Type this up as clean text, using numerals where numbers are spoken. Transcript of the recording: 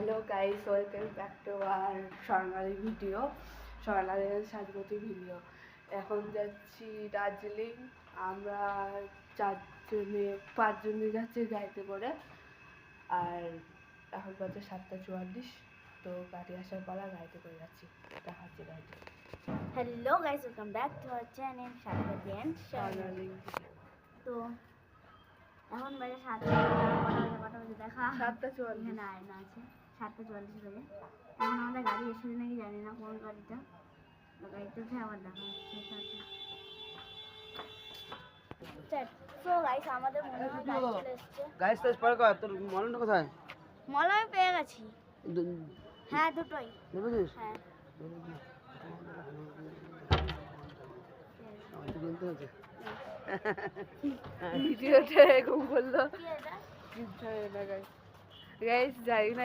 Hello guys, welcome back to our Swarnali video, স্বর্ণালীর Sajgoti video. এখন যাচ্ছি দার্জিলিং। আমরা পাঁচজনে যাচ্ছি গাড়িতে করে। আর এখন বাজে 7:44। তো গাড়ি আসার পর গাড়িতে করে যাচ্ছি। দেখা হচ্ছে গাড়িতে। Hello guys, welcome back to our channel Sajgoti and Swarnali. তো এখন বাজে 7:00 বাজে দেখা 7:44। এখানে আয়না আছে 7:44 বাজে। এখন আমাদের গাড়ি এসেছে নাকি জানি না, কোন গাড়িটা। গাড়িতে উঠে আবার দেখা হচ্ছে। তো গাইস, আমাদের মনে হয় গাড়ি চলে এসেছে। গাইস তেজ পড় কর, তোর মলনটা কোথায়? মল আমি পেয়ে গেছি। হ্যাঁ, দুটোই। দেখেছিস? হ্যাঁ, ভিডিওটা এরকম বললো। কি এটা? গাইস যাই না।